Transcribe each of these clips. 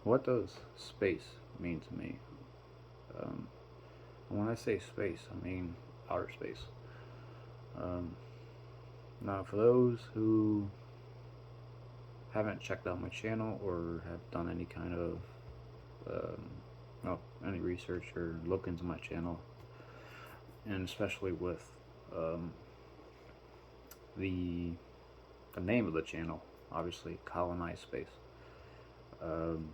What does space mean to me? Um, when I say space, I mean outer space. Um, Now, for those who haven't checked out my channel or have done any kind of um, any research or look into my channel, and especially with um, the the name of the channel, obviously colonize space. Um,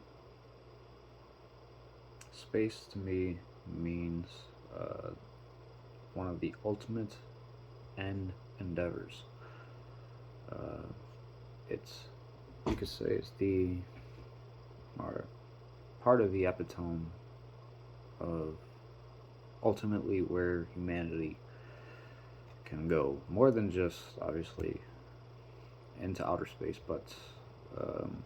Space to me means uh, one of the ultimate end endeavors. Uh, it's you could say it's the or part of the epitome of ultimately where humanity can go. More than just obviously into outer space, but um,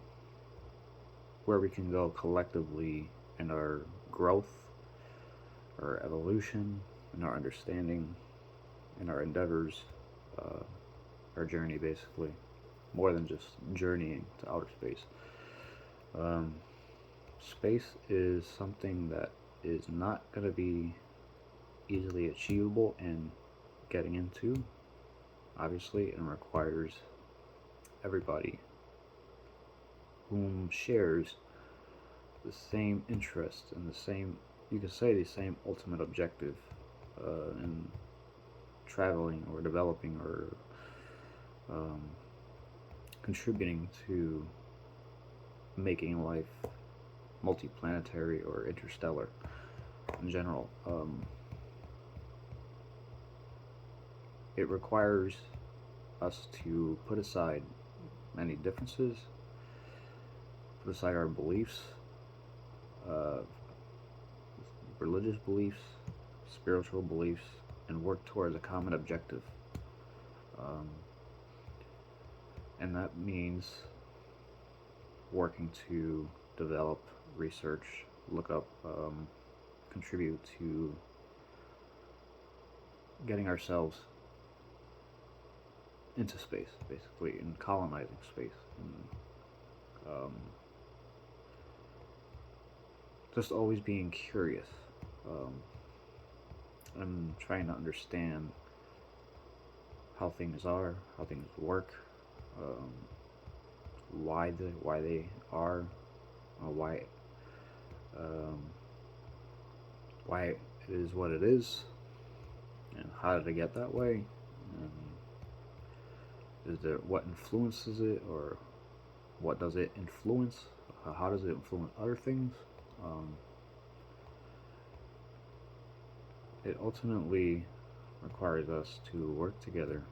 where we can go collectively in our growth, our evolution, and our understanding, and our endeavors, uh, our journey basically. More than just journeying to outer space. Um, Space is something that is not going to be easily achievable and getting into. Obviously, it requires everybody whom shares the same interest and the same, you could say, the same ultimate objective in traveling or developing or um, contributing to making life multiplanetary or interstellar in general. It requires us to put aside many differences, put aside our beliefs, uh, religious beliefs, spiritual beliefs, and work towards a common objective. Um, and that means working to develop, research, look up, contribute to getting ourselves into space, basically, and colonizing space, and just always being curious um, and trying to understand how things are, how things work, um, why they are, why um, why it is what it is, and how did it get that way, and is there what influences it, or what does it influence? How does it influence other things? Um, it ultimately requires us to work together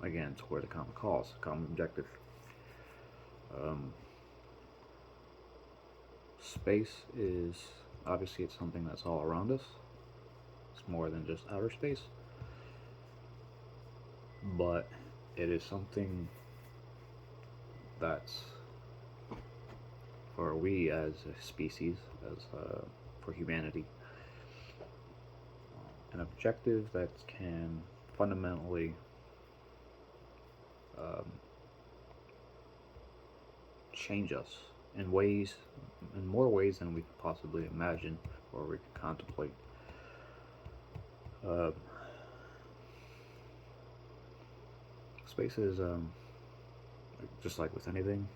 again toward a common cause, a common objective. Um, Space is obviously it's something that's all around us. It's more than just outer space, but it is something that's for we as a species, as for humanity, an objective that can fundamentally um, change us in ways, in more ways than we could possibly imagine or we could contemplate. Uh, Space is just like with anything,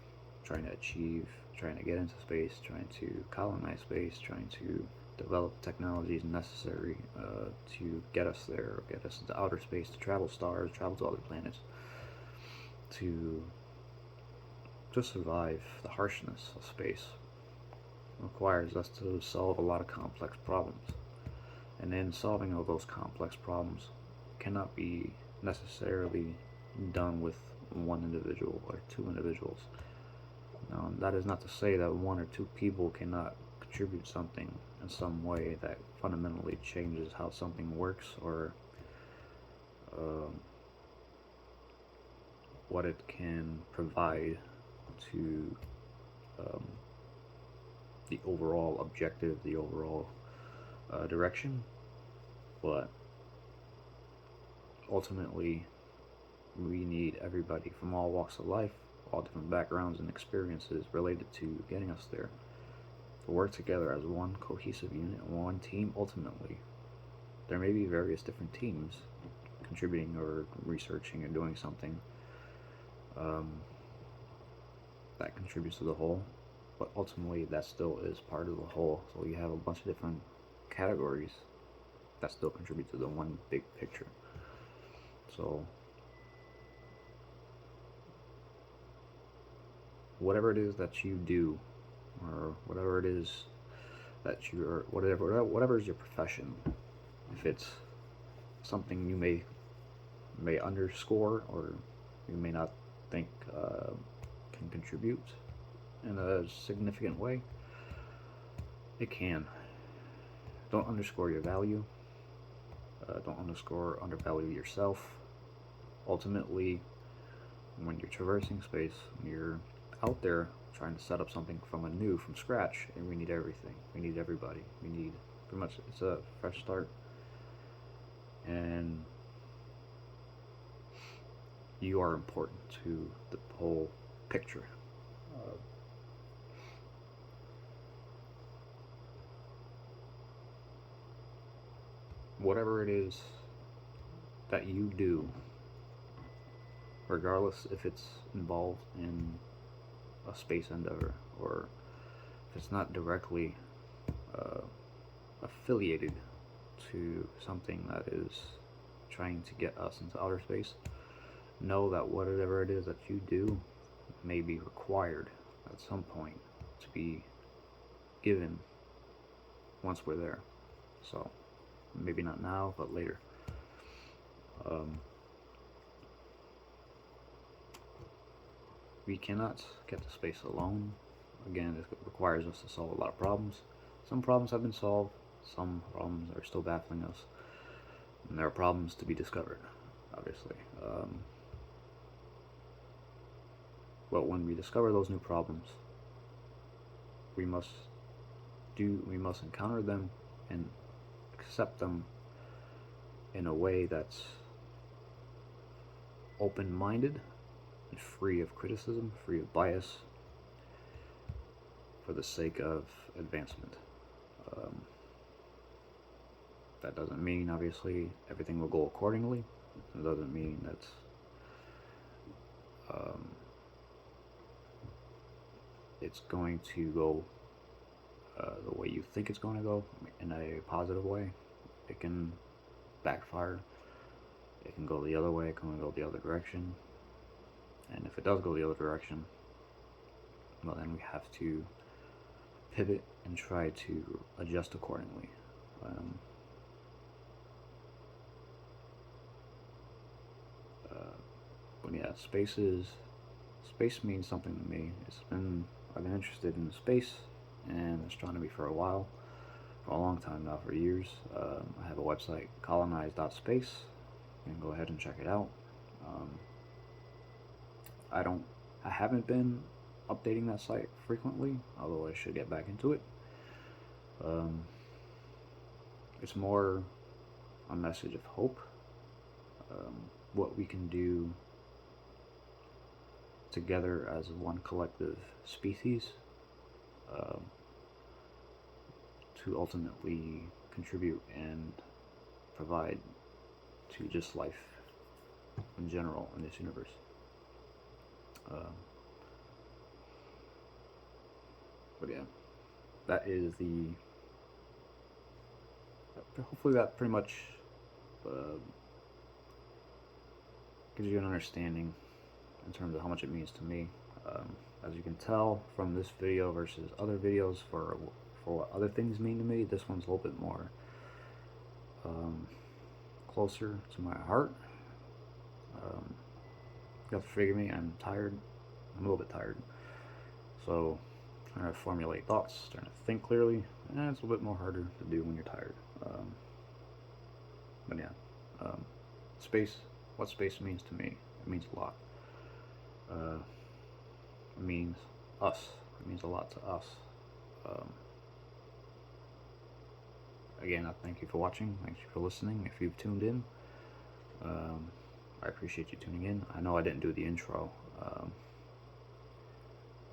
trying to achieve, trying to get into space, trying to colonize space, trying to develop technologies necessary to get us there, get us into outer space, to travel stars, travel to other planets, to just survive the harshness of space. It requires us to solve a lot of complex problems. And in solving all those complex problems cannot be necessarily done with one individual or two individuals. Now, that is not to say that one or two people cannot contribute something in some way that fundamentally changes how something works or um, what it can provide to um, the overall objective, the overall direction. But ultimately, we need everybody from all walks of life, all different backgrounds and experiences related to getting us there, to work together as one cohesive unit, one team ultimately. There may be various different teams contributing or researching or doing something that contributes to the whole, but ultimately that still is part of the whole. So you have a bunch of different categories that still contribute to the one big picture. So whatever it is that you do, or whatever it is that you are, whatever is your profession, if it's something you may underscore or you may not think can contribute in a significant way, it can. Don't underscore your value. Don't undervalue yourself. Ultimately, when you're traversing space, when you're out there trying to set up something from scratch, and we need everything. We need everybody. We need pretty much, it's a fresh start. And you are important to the whole picture. Whatever it is that you do, regardless if it's involved in a space endeavor or if it's not directly affiliated to something that is trying to get us into outer space, know that whatever it is that you do may be required at some point to be given once we're there. So maybe not now, but later. We cannot get to space alone. Again, it requires us to solve a lot of problems. Some problems have been solved, some problems are still baffling us, and there are problems to be discovered, obviously. But when we discover those new problems, we must encounter them and accept them in a way that's open-minded and free of criticism, free of bias, for the sake of advancement. That doesn't mean, obviously, everything will go accordingly. It doesn't mean that it's going to go the way you think it's going to go in a positive way. It can backfire. It can go the other way. It can go the other direction. And if it does go the other direction, well, then we have to pivot and try to adjust accordingly. But yeah, space means something to me. I've been interested in space and astronomy for a while, for a long time now, for years. I have a website, colonize.space. You can go ahead and check it out. I haven't been updating that site frequently, although I should get back into it. It's more a message of hope, what we can do together as one collective species to ultimately contribute and provide to just life in general in this universe. But yeah, that is hopefully that pretty much gives you an understanding in terms of how much it means to me. As you can tell from this video versus other videos for what other things mean to me, this one's a little bit more closer to my heart. You have to forgive me, I'm tired. I'm a little bit tired. So, trying to formulate thoughts, trying to think clearly, and it's a little bit more harder to do when you're tired. But yeah, space, what space means to me, it means a lot. It means us. It means a lot to us. Again, I thank you for watching. Thank you for listening. If you've tuned in, I appreciate you tuning in. I know I didn't do the intro.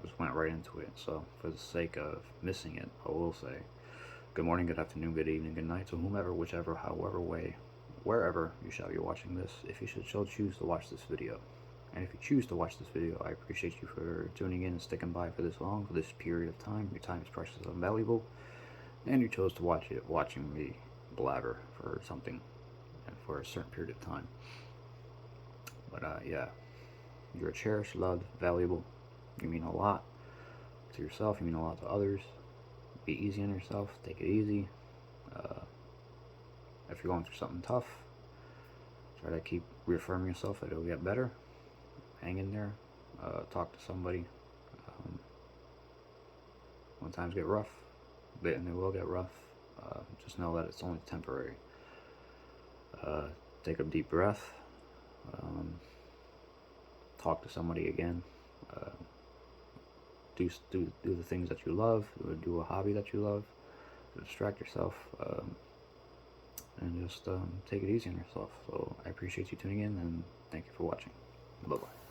just went right into it. So for the sake of missing it, I will say good morning, good afternoon, good evening, good night to whomever, whichever, however way, wherever you shall be watching this, if you should so choose to watch this video. And if you choose to watch this video, I appreciate you for tuning in and sticking by for this long, for this period of time. Your time is precious and valuable, and you chose to watch it, watching me blabber for something and for a certain period of time. But yeah, you're cherished, loved, valuable. You mean a lot to yourself, you mean a lot to others. Be easy on yourself, take it easy. If you're going through something tough, try to keep reaffirming yourself that it'll get better. Hang in there, talk to somebody. When times get rough, and they will get rough, just know that it's only temporary. Take a deep breath, talk to somebody again, do the things that you love, do a hobby that you love to distract yourself, and just take it easy on yourself. So I appreciate you tuning in, and thank you for watching. Bye bye.